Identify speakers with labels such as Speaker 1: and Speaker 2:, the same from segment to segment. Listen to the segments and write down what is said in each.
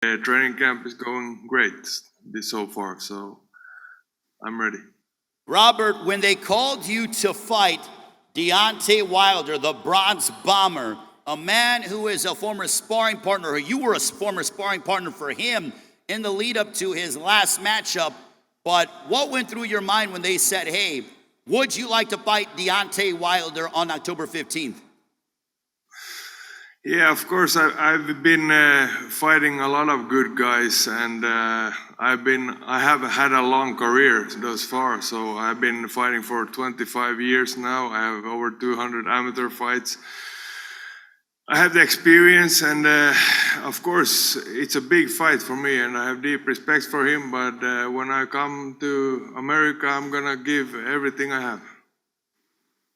Speaker 1: Training camp is going great so far, so I'm ready.
Speaker 2: Robert, when they called you to fight Deontay Wilder, the Bronze Bomber, a man who is a former sparring partner, or you were a former sparring partner for him in the lead up to his last matchup, but what went through your mind when they said, hey, would you like to fight Deontay Wilder on October 15th?
Speaker 1: Yeah, of course. I've been fighting a lot of good guys, and I have had a long career thus far. So I've been fighting for 25 years now. I have over 200 amateur fights. I have the experience, and of course, it's a big fight for me, and I have deep respect for him. But when I come to America, I'm gonna give everything I have.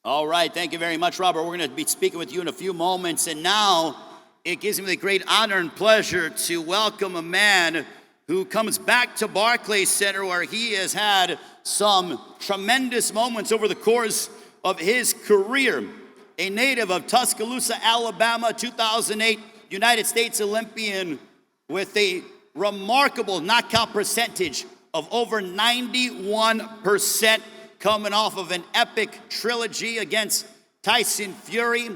Speaker 2: All right, thank you very much, Robert. We're going to be speaking with you in a few moments, and now it gives me the great honor and pleasure to welcome a man who comes back to Barclays Center, where he has had some tremendous moments over the course of his career. A native of Tuscaloosa, Alabama, 2008 United States Olympian with a remarkable knockout percentage of over 91%, coming off of an epic trilogy against Tyson Fury.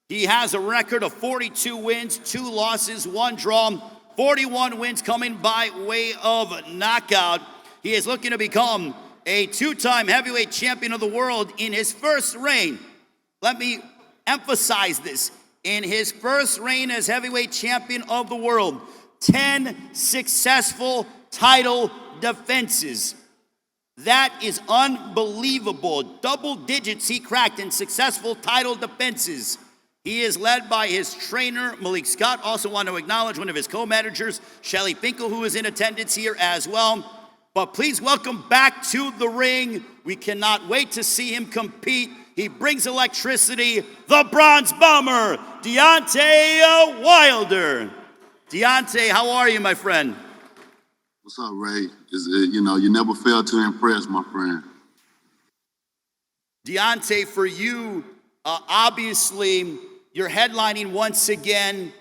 Speaker 2: He has a record of 42 wins, 2 losses, 1 draw, 41 wins coming by way of knockout. He is looking to become a 2-time heavyweight champion of the world in his first reign. Let me emphasize this. In his first reign as heavyweight champion of the world, 10 successful title defenses. That is unbelievable. Double digits he cracked in successful title defenses. He is led by his trainer, Malik Scott. Also want to acknowledge one of his co-managers, Shelly Finkel, who is in attendance here as well. But please welcome back to the ring. We cannot wait to see him compete. He brings electricity, the Bronze Bomber, Deontay Wilder. Deontay, how are you, my friend?
Speaker 3: What's up, Ray? You never fail to impress, my friend.
Speaker 2: Deontay, for you, obviously, you're headlining once again.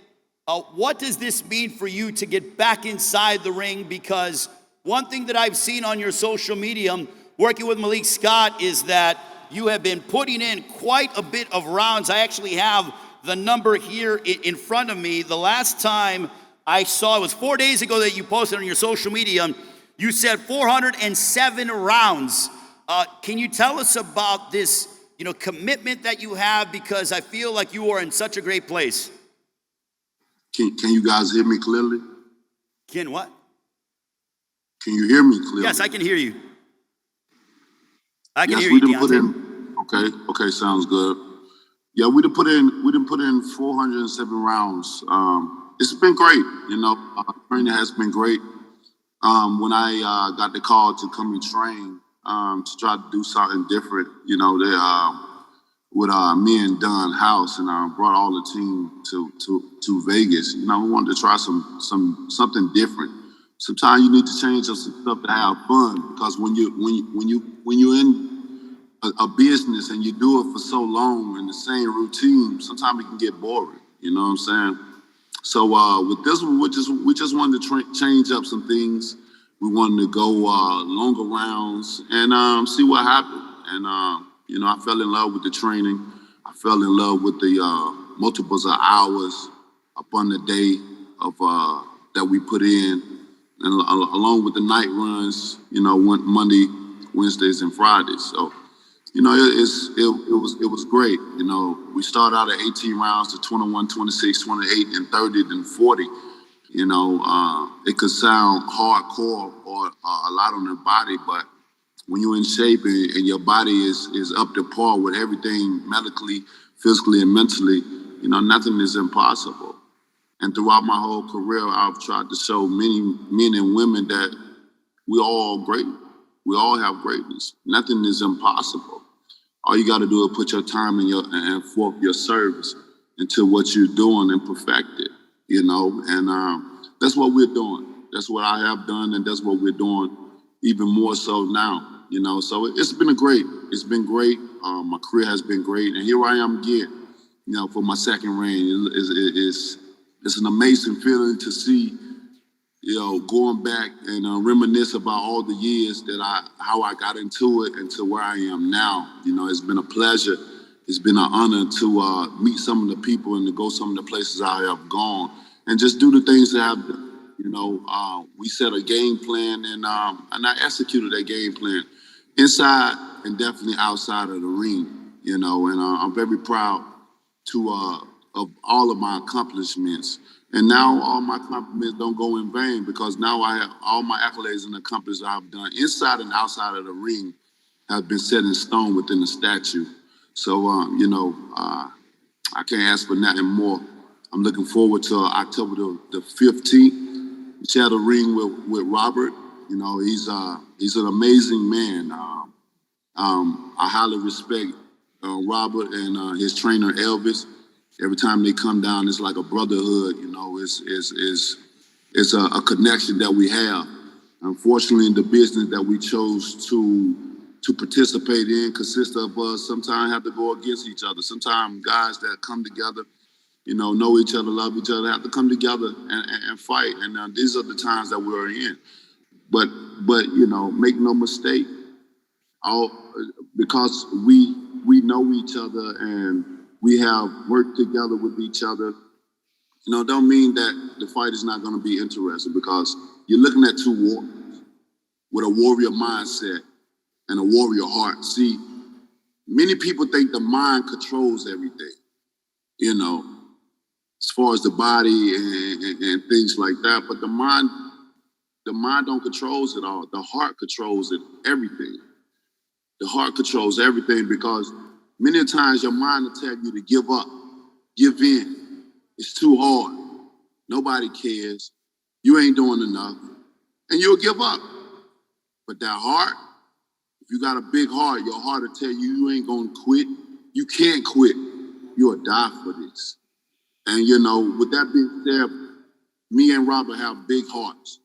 Speaker 2: What does this mean for you to get back inside the ring? Because one thing that I've seen on your social media, working with Malik Scott, is that you have been putting in quite a bit of rounds. I actually have the number here in front of me. The last time I saw, it was 4 days ago that you posted on your social media. You said 407 rounds. Can you tell us about this, commitment that you have? Because I feel like you are in such a great place.
Speaker 3: Can you guys hear me clearly?
Speaker 2: Can what?
Speaker 3: Can you hear me clearly?
Speaker 2: Yes, I can hear you. I can
Speaker 3: yes,
Speaker 2: hear you, Deontay.
Speaker 3: Okay, sounds good. Yeah, we done put in 407 rounds. It's been great, training has been great. When I got the call to come and train, to try to do something different, with me and Don House, and brought all the team to Vegas. We wanted to try something different. Sometimes you need to change up some stuff to have fun, because when you're in a business and you do it for so long in the same routine, sometimes it can get boring. You know what I'm saying? So with this one, we just wanted to change up some things. We wanted to go longer rounds and see what happened. And I fell in love with the training. I fell in love with the multiples of hours upon the day of that we put in, and along with the night runs. Monday, Wednesdays, and Fridays. So it was great. We started out at 18 rounds to 21, 26, 28, and 30, then 40. It could sound hardcore or a lot on the body, but when you're in shape and your body is up to par with everything medically, physically, and mentally, nothing is impossible. And throughout my whole career, I've tried to show many men and women that we all great. We all have greatness. Nothing is impossible. All you got to do is put your time and forth your service into what you're doing and perfect it, and that's what we're doing. That's what I have done, and that's what we're doing even more so now, so it's been great. It's been great. My career has been great, and here I am again, for my second reign. It's an amazing feeling to see going back and reminisce about all the years how I got into it and to where I am now. It's been a pleasure. It's been an honor to meet some of the people and to go some of the places I have gone and just do the things that I've done. We set a game plan and I executed that game plan inside and definitely outside of the ring. And I'm very proud of all of my accomplishments. And now all my compliments don't go in vain because now I have all my accolades and accomplishments I've done inside and outside of the ring have been set in stone within the statue. So, I can't ask for nothing more. I'm looking forward to October the 15th. We share the ring with Robert. He's an amazing man. I highly respect Robert and his trainer Elvis. Every time they come down, it's like a brotherhood. It's a connection that we have. Unfortunately, the business that we chose to participate in consists of us sometimes have to go against each other. Sometimes guys that come together, know each other, love each other, have to come together and fight. And these are the times that we're in. But make no mistake, because we know each other and we have worked together with each other, don't mean that the fight is not going to be interesting because you're looking at two warriors with a warrior mindset and a warrior heart. See, many people think the mind controls everything, as far as the body and things like that. But the mind don't control it all. The heart controls it, everything. The heart controls everything because many times your mind will tell you to give up, give in. It's too hard. Nobody cares. You ain't doing enough. And you'll give up. But that heart, if you got a big heart, your heart will tell you ain't going to quit. You can't quit. You'll die for this. And, with that being said, me and Robert have big hearts.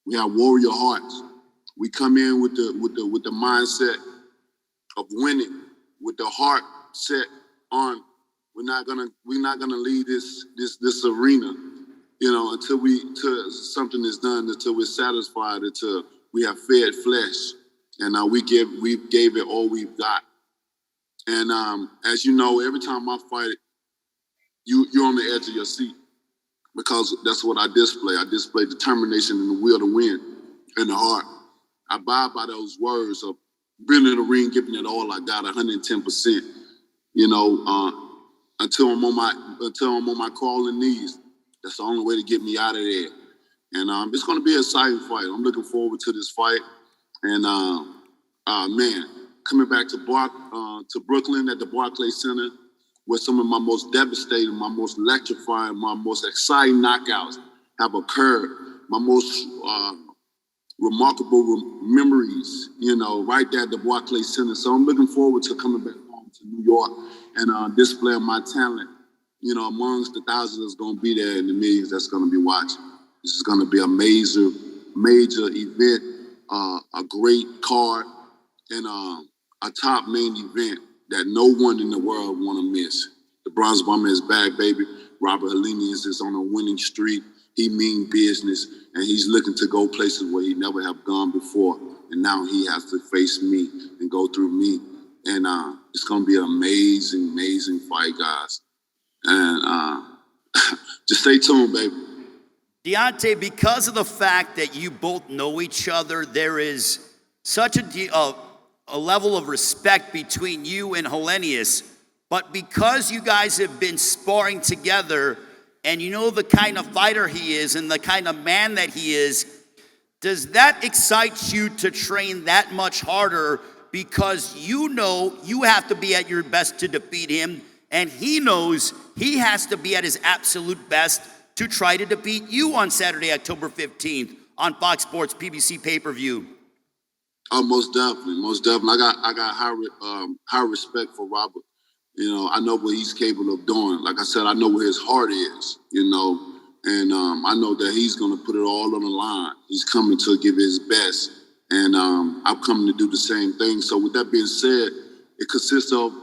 Speaker 3: We have warrior hearts. We come in with the mindset of winning, with the heart set on we're not gonna leave this arena, until something is done, until we're satisfied, until we have fed flesh, and we gave it all we've got. And as you know, every time I fight, you're on the edge of your seat because that's what I display. I display determination and the will to win and the heart. I abide by those words of being in the ring, giving it all I got, 110%. Until I'm on my crawling knees. That's the only way to get me out of there. And it's going to be an exciting fight. I'm looking forward to this fight. And coming back to Brooklyn at the Barclays Center, where some of my most devastating, my most electrifying, my most exciting knockouts have occurred. My most remarkable memories, right there at the Barclays Center. So I'm looking forward to coming back home to New York and displaying my talent, amongst the thousands that's going to be there and the millions that's going to be watching. This is going to be a major event, a great card, and a top main event that no one in the world want to miss. The Bronze Bomber is back, baby. Robert Helenius is on a winning streak. He mean business, and he's looking to go places where he never have gone before. And now he has to face me and go through me. And it's going to be an amazing, amazing fight, guys. And just stay tuned, baby.
Speaker 2: Deontay, because of the fact that you both know each other, there is such a level of respect between you and Helenius. But because you guys have been sparring together and you know the kind of fighter he is and the kind of man that he is, does that excite you to train that much harder because you know you have to be at your best to defeat him and he knows he has to be at his absolute best to try to defeat you on Saturday, October 15th on Fox Sports PBC pay-per-view?
Speaker 3: Oh, most definitely. I got high respect for Robert. I know what he's capable of doing. Like I said, I know where his heart is, and I know that he's going to put it all on the line. He's coming to give his best, and I'm coming to do the same thing. So with that being said, it consists of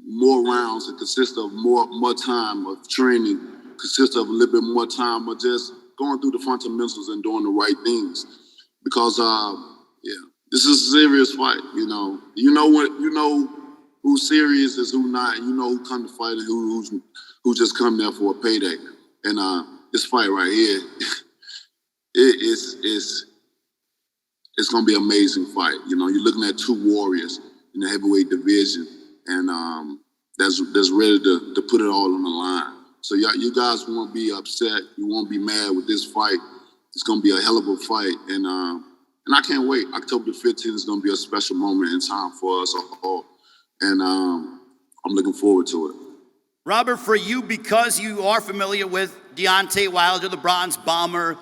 Speaker 3: more rounds. It consists of more time of training. Consists of a little bit more time of just going through the fundamentals and doing the right things. Because this is a serious fight. You know who's serious is who not. You know who come to fight and who just come there for a payday. And this fight right here, it's gonna be an amazing fight. You're looking at two warriors in the heavyweight division, and that's ready to put it all on the line. So you guys won't be upset. You won't be mad with this fight. It's gonna be a hell of a fight, and I can't wait. October the 15th is gonna be a special moment in time for us all, and I'm looking forward to it.
Speaker 2: Robert, for you, because you are familiar with Deontay Wilder, the Bronze Bomber,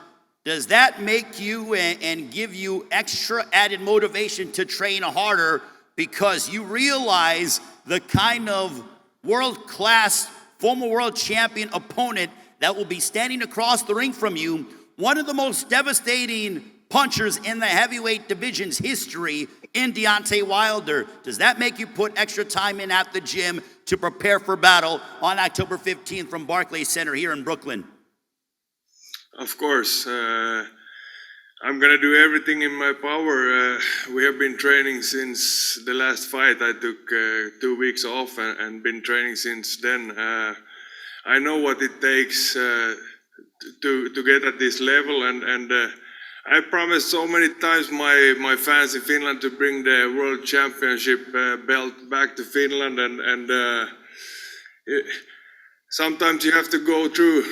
Speaker 2: does that make you and give you extra added motivation to train harder because you realize the kind of world-class, former world champion opponent that will be standing across the ring from you, one of the most devastating punchers in the heavyweight division's history in Deontay Wilder? Does that make you put extra time in at the gym to prepare for battle on October 15th from Barclays Center here in Brooklyn?
Speaker 1: Of course. I'm going to do everything in my power. We have been training since the last fight. I took 2 weeks off and been training since then. I know what it takes to get at this level, and I promised so many times my fans in Finland to bring the World Championship belt back to Finland, and sometimes you have to go through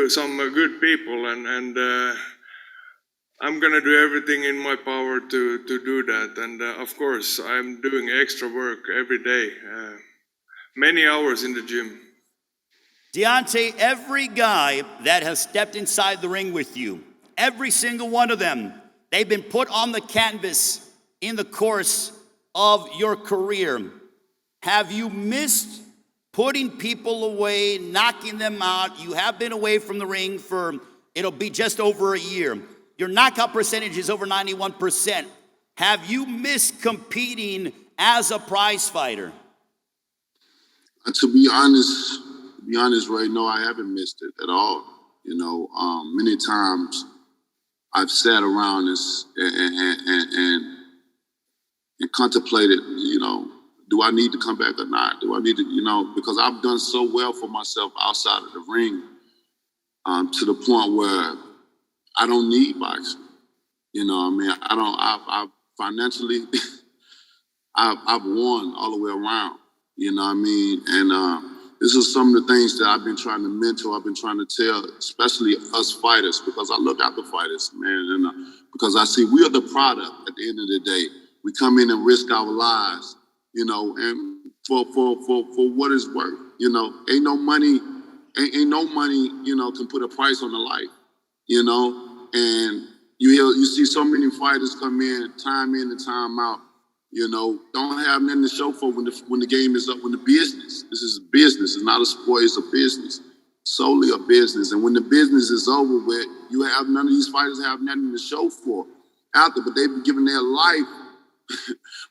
Speaker 1: some good people, and I'm gonna do everything in my power to do that. And of course, I'm doing extra work every day, many hours in the gym.
Speaker 2: Deontay, every guy that has stepped inside the ring with you, every single one of them, they've been put on the canvas in the course of your career. Have you missed putting people away, knocking them out? You have been away from the ring for, it'll be just over a year. Your knockout percentage is over 91%. Have you missed competing as a prize fighter?
Speaker 3: To be honest right now, I haven't missed it at all. Many times I've sat around and contemplated, do I need to come back or not? Do I need to, because I've done so well for myself outside of the ring, to the point where I don't need boxing. I've financially, I've won all the way around, And this is some of the things that I've been trying to mentor. I've been trying to tell, especially us fighters, because I look out the fighters, man, and because I see we are the product at the end of the day. We come in and risk our lives, and for what it's worth, ain't no money, can put a price on a life, and you see so many fighters come in and time out, don't have nothing to show for when the game is up, when the business. This is a business. It's not a sport, it's a business. Solely a business. And when the business is over with, none of these fighters have nothing to show for after, but they've been giving their life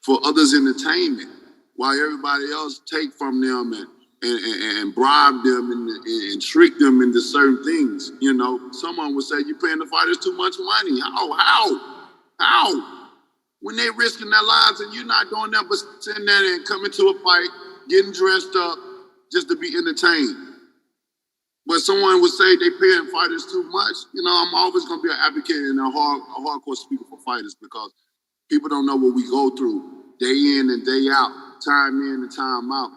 Speaker 3: for others' entertainment, while everybody else take from them and bribe them and trick them into certain things. Someone would say, you're paying the fighters too much money. How? When they're risking their lives and you're not doing that but sitting there and coming to a fight, getting dressed up just to be entertained. But someone would say they paying fighters too much. I'm always going to be an advocate and a hardcore speaker for fighters, because people don't know what we go through day in and day out, time in and time out.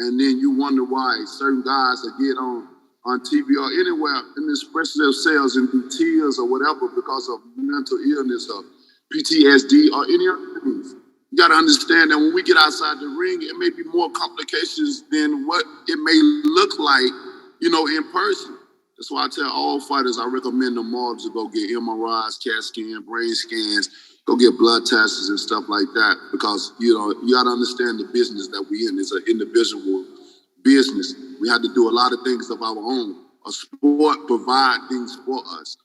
Speaker 3: And then you wonder why certain guys that get on TV or anywhere and express themselves and do tears or whatever because of mental illness or PTSD or any other things. You got to understand that when we get outside the ring, it may be more complications than what it may look like, in person. That's why I tell all fighters, I recommend them all to go get MRIs, CAT scan, brain scans, go get blood tests and stuff like that, because, you got to understand the business that we in. It's an individual business. We have to do a lot of things of our own. A sport provide things for us.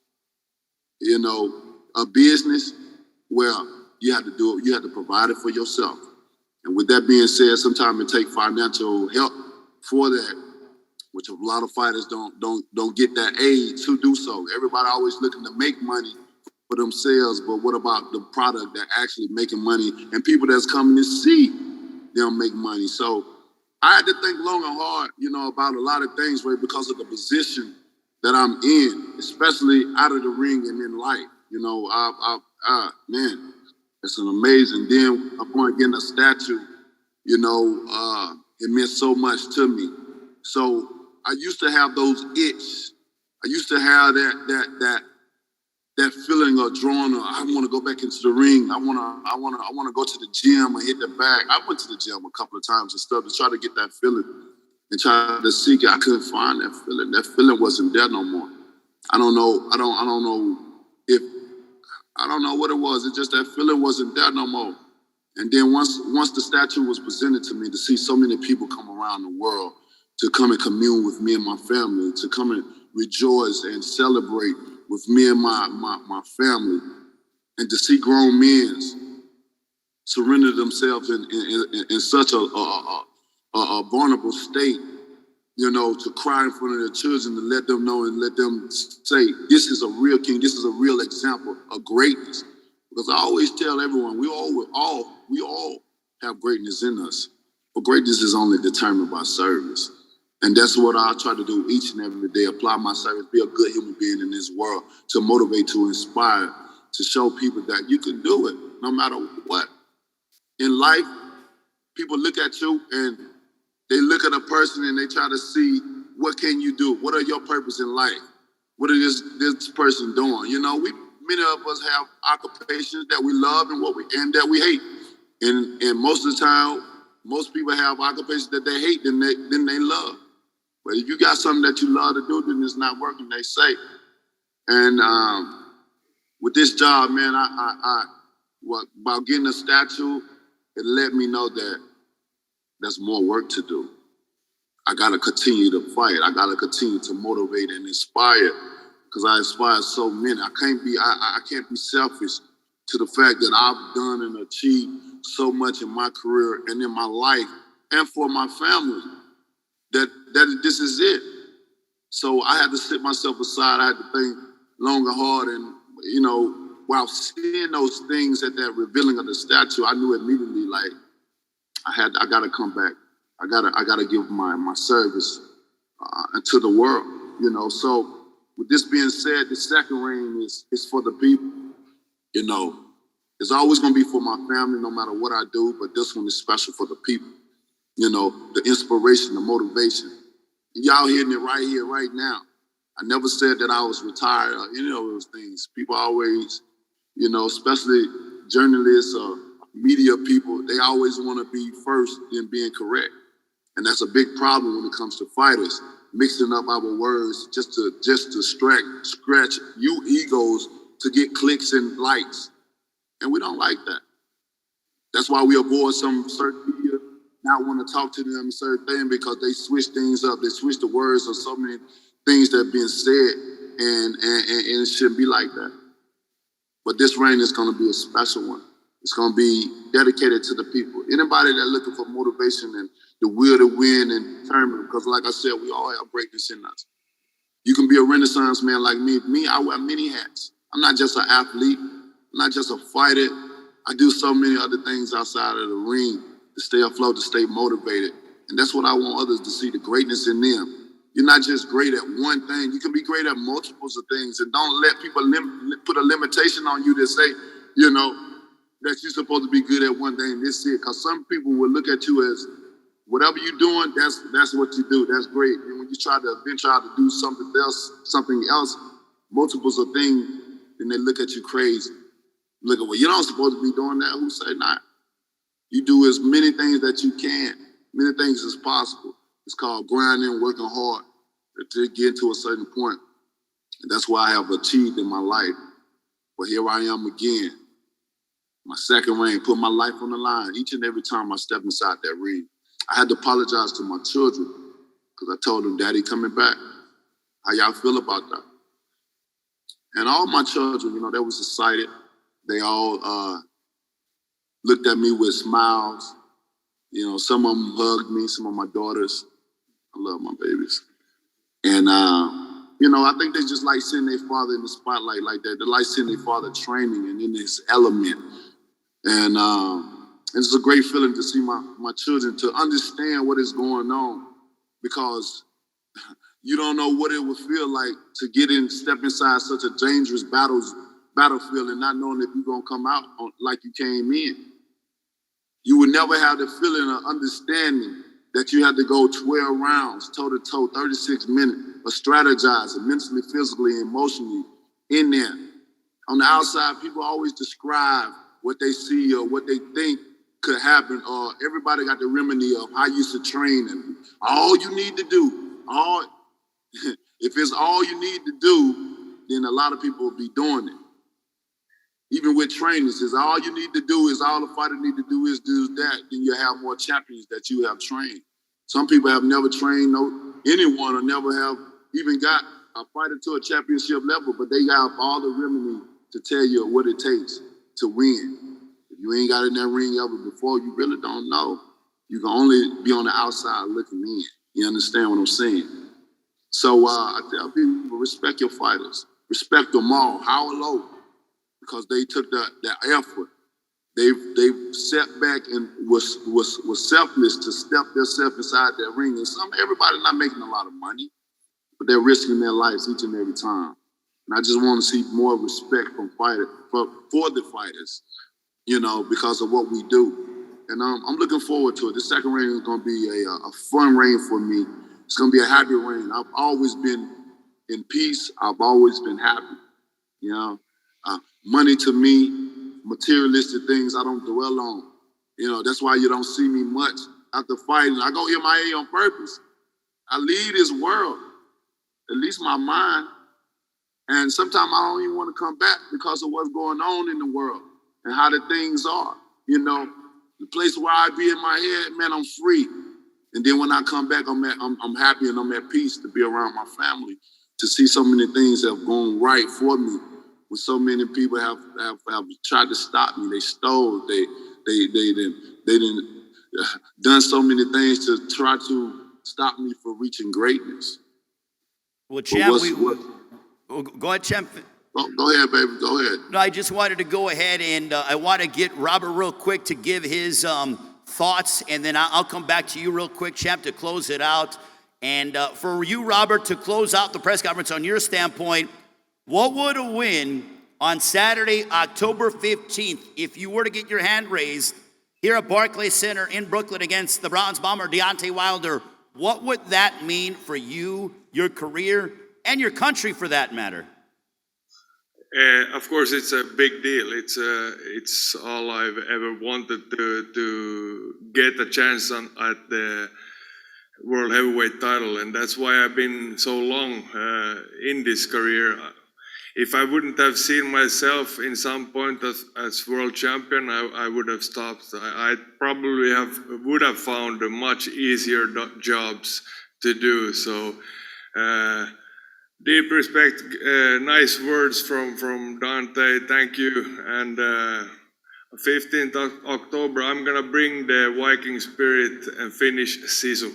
Speaker 3: A business, well, you have to provide it for yourself. And with that being said, sometimes it takes financial help for that. which a lot of fighters don't get that aid to do so. Everybody always looking to make money for themselves, but what about the product that actually making money and people that's coming to see them make money? So I had to think long and hard, about a lot of things, right, because of the position that I'm in, especially out of the ring and in life. Man, it's an amazing. Then upon getting a statue, it meant so much to me. So I used to have those itch. I used to have that feeling of drawing. I want to go back into the ring. I want to go to the gym and hit the bag. I went to the gym a couple of times and stuff to try to get that feeling and try to seek it. I couldn't find that feeling. That feeling wasn't there no more. I don't know what it was. It's just that feeling wasn't there no more. And then once the statue was presented to me, to see so many people come around the world to come and commune with me and my family, to come and rejoice and celebrate with me and my family, and to see grown men surrender themselves in such a vulnerable state, to cry in front of their children, to let them know and let them say, this is a real king, this is a real example of greatness. Because I always tell everyone, we all have greatness in us, but greatness is only determined by service. And that's what I try to do each and every day, apply my service, be a good human being in this world, to motivate, to inspire, to show people that you can do it no matter what. In life, people look at you and they look at a person and they try to see, what can you do? What are your purpose in life? What is this person doing? Many of us have occupations that we love and that we hate. And most of the time, most people have occupations that they hate than they love. But if you got something that you love to do, then it's not working, they say. And with this job, man, about getting a statue, it let me know that there's more work to do. I got to continue to fight. I got to continue to motivate and inspire, because I inspire so many. I can't be selfish to the fact that I've done and achieved so much in my career and in my life and for my family, that this is it. So I had to sit myself aside. I had to think long and hard. And, while seeing those things at that revealing of the statue, I knew immediately, like, I got to come back. I gotta give my service to the world, So with this being said, the second ring is for the people, It's always gonna be for my family, no matter what I do. But this one is special for the people, the inspiration, the motivation. Y'all hearing it right here, right now. I never said that I was retired or any of those things. People always, especially journalists or media people, they always want to be first in being correct. And that's a big problem when it comes to fighters, mixing up our words just to scratch you egos to get clicks and likes. And we don't like that. That's why we avoid some certain media, not want to talk to them certain things, because they switch things up. They switch the words of so many things that are being said, and it shouldn't be like that. But this reign is going to be a special one. It's going to be dedicated to the people. Anybody that's looking for motivation and the will to win and determine, because like I said, we all have greatness in us. You can be a Renaissance man like me. I wear many hats. I'm not just an athlete. I'm not just a fighter. I do so many other things outside of the ring to stay afloat, to stay motivated. And that's what I want others to see, the greatness in them. You're not just great at one thing. You can be great at multiples of things, and don't let people put a limitation on you to say, that you're supposed to be good at one thing. This is it. Because some people will look at you as, whatever you're doing, that's what you do. That's great. And when you try to do something else, multiples of things, then they look at you crazy. Look at, well, you're not supposed to be doing that. Who say not? You do as many things that you can, many things as possible. It's called grinding, working hard to get to a certain point. And that's what I have achieved in my life. But here I am again. My second reign, put my life on the line each and every time I step inside that ring. I had to apologize to my children because I told them, Daddy coming back. How y'all feel about that? And all my children, they was excited. They all looked at me with smiles. Some of them hugged me, some of my daughters. I love my babies. And, I think they just like seeing their father in the spotlight like that. They like seeing their father training and in his element. And it's a great feeling to see my children, to understand what is going on, because you don't know what it would feel like to step inside such a dangerous battlefield and not knowing if you're going to come out like you came in. You would never have the feeling or understanding that you had to go 12 rounds, toe-to-toe, 36 minutes, of strategizing mentally, physically, emotionally in there. On the outside, people always describe what they see or what they think could happen, or everybody got the remedy of how you should train, and all you need to do, if it's all you need to do, then a lot of people will be doing it. Even with trainers, is all you need to do, is all the fighter need to do is do that, then you have more champions that you have trained. Some people have never trained anyone or never have even got a fighter to a championship level, but they have all the remedy to tell you what it takes to win. If you ain't got in that ring ever before, you really don't know. You can only be on the outside looking in. You understand what I'm saying? So I tell people, respect your fighters. Respect them all, high or low, because they took the effort. They sat back and was selfless to step themselves inside that ring. And everybody not making a lot of money, but they're risking their lives each and every time. And I just want to see more respect from for the fighters, because of what we do. And I'm looking forward to it. The second reign is going to be a fun reign for me. It's going to be a happy reign. I've always been in peace. I've always been happy. Money to me, materialistic things, I don't dwell on. That's why you don't see me much after fighting. I go MIA on purpose. I leave this world, at least my mind. And sometimes I don't even want to come back because of what's going on in the world and how the things are. The place where I be in my head, man, I'm free. And then when I come back, I'm happy and I'm at peace to be around my family, to see so many things that have gone right for me. When so many people have tried to stop me, they stole, they done so many things to try to stop me from reaching greatness.
Speaker 2: Well, champ, go ahead, champ.
Speaker 3: Go ahead, baby. Go ahead.
Speaker 2: No, I just wanted to go ahead and I want to get Robert real quick to give his thoughts, and then I'll come back to you real quick, champ, to close it out. And for you, Robert, to close out the press conference on your standpoint, what would a win on Saturday, October 15th, if you were to get your hand raised here at Barclays Center in Brooklyn against the Bronze Bomber, Deontay Wilder, what would that mean for you, your career, and your country for that matter?
Speaker 1: Of course, it's a big deal. It's all I've ever wanted to get a chance at the World Heavyweight title, and that's why I've been so long in this career. If I wouldn't have seen myself in some point as world champion, I would have stopped. I probably would have found much easier jobs to do. So deep respect, nice words from Deontay. Thank you. And 15th of October, I'm gonna bring the Viking spirit and finish Sisu.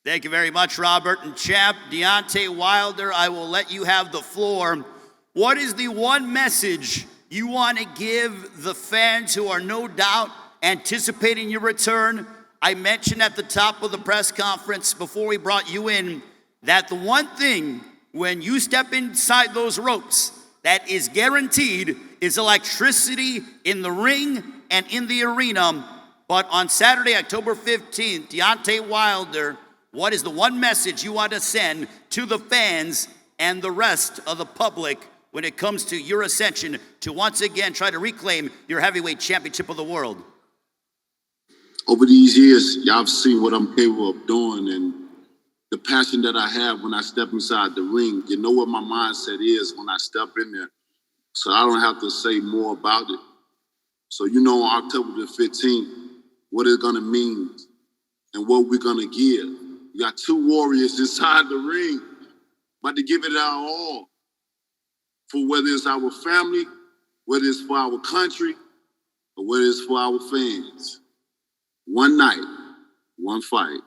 Speaker 2: Thank you very much, Robert. And champ, Deontay Wilder, I will let you have the floor. What is the one message you want to give the fans who are no doubt anticipating your return? I mentioned at the top of the press conference before we brought you in that the one thing when you step inside those ropes that is guaranteed is electricity in the ring and in the arena. But on Saturday, October 15th, Deontay Wilder, what is the one message you want to send to the fans and the rest of the public when it comes to your ascension to once again try to reclaim your heavyweight championship of the world?
Speaker 3: Over these years, y'all have seen what I'm capable of doing and the passion that I have when I step inside the ring. You know what my mindset is when I step in there. So I don't have to say more about it. So on October the 15th, what it's going to mean and what we're going to give. You got two warriors inside the ring, about to give it our all for whether it's our family, whether it's for our country, or whether it's for our fans. One night, one fight.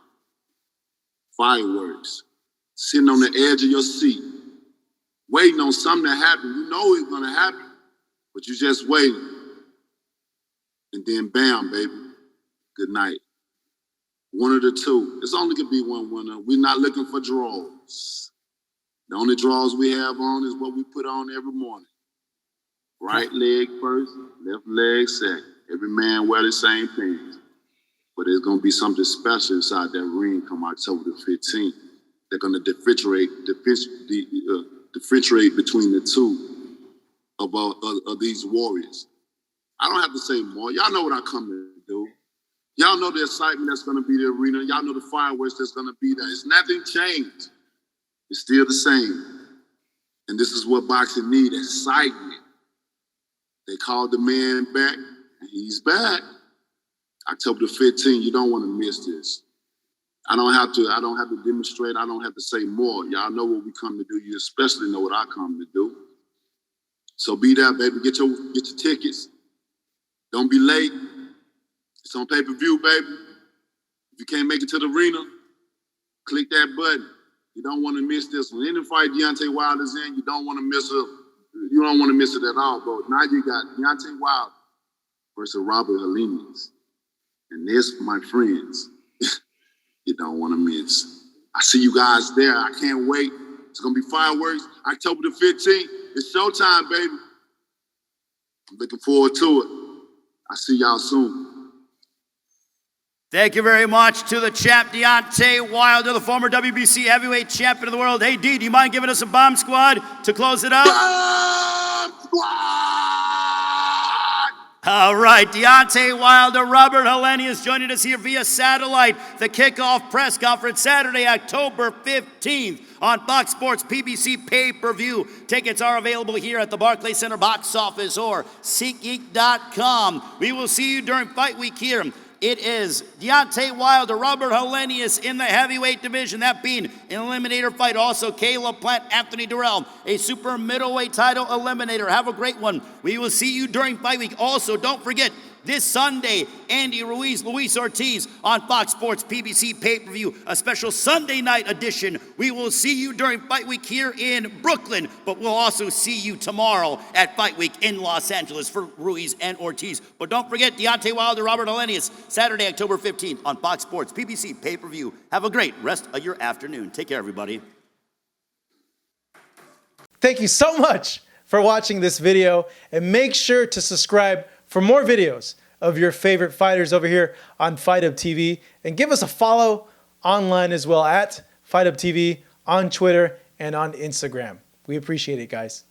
Speaker 3: fireworks, sitting on the edge of your seat, waiting on something to happen. You know it's gonna happen, but you just waiting. And then bam, baby, good night. One of the two. It's only gonna be one winner. We're not looking for draws. The only draws we have on is what we put on every morning. Right leg first, left leg second. Every man wear the same things. But there's gonna be something special inside that ring come October the 15th. They're gonna differentiate between the two of these warriors. I don't have to say more. Y'all know what I come to do. Y'all know the excitement that's gonna be in the arena. Y'all know the fireworks that's gonna be there. It's nothing changed. It's still the same. And this is what boxing needs, excitement. They called the man back, and he's back. October the 15th, you don't want to miss this. I don't have to demonstrate, I don't have to say more. Y'all know what we come to do. You especially know what I come to do. So be there, baby. Get your tickets. Don't be late. It's on pay-per-view, baby. If you can't make it to the arena, click that button. You don't want to miss this one. Any fight Deontay Wilder's in, you don't want to miss it. You don't want to miss it at all, bro. Now you got Deontay Wilder versus Robert Helenius. And this, my friends, you don't want to miss. I see you guys there. I can't wait. It's going to be fireworks. October the 15th. It's showtime, baby. I'm looking forward to it. I'll see y'all soon.
Speaker 2: Thank you very much to the champ, Deontay Wilder, the former WBC heavyweight champion of the world. Hey, D, do you mind giving us a bomb squad to close it out?
Speaker 3: Bomb squad!
Speaker 2: All right, Deontay Wilder, Robert Helenius joining us here via satellite. The kickoff press conference Saturday, October 15th on Fox Sports PBC pay-per-view. Tickets are available here at the Barclays Center box office or SeatGeek.com. We will see you during Fight Week here. It is Deontay Wilder, Robert Helenius in the heavyweight division, that being an eliminator fight. Also, Caleb Plant, Anthony Durrell, a super middleweight title eliminator. Have a great one. We will see you during Fight Week. Also, don't forget, this Sunday, Andy Ruiz, Luis Ortiz on Fox Sports PBC pay-per-view, a special Sunday night edition. We will see you during Fight Week here in Brooklyn, but we'll also see you tomorrow at Fight Week in Los Angeles for Ruiz and Ortiz. But don't forget, Deontay Wilder, Robert Helenius, Saturday, October 15th on Fox Sports PBC pay-per-view. Have a great rest of your afternoon. Take care, everybody.
Speaker 4: Thank you so much for watching this video, and make sure to subscribe for more videos of your favorite fighters over here on Fight Up TV, and give us a follow online as well at Fight Up TV on Twitter and on Instagram. We appreciate it, guys.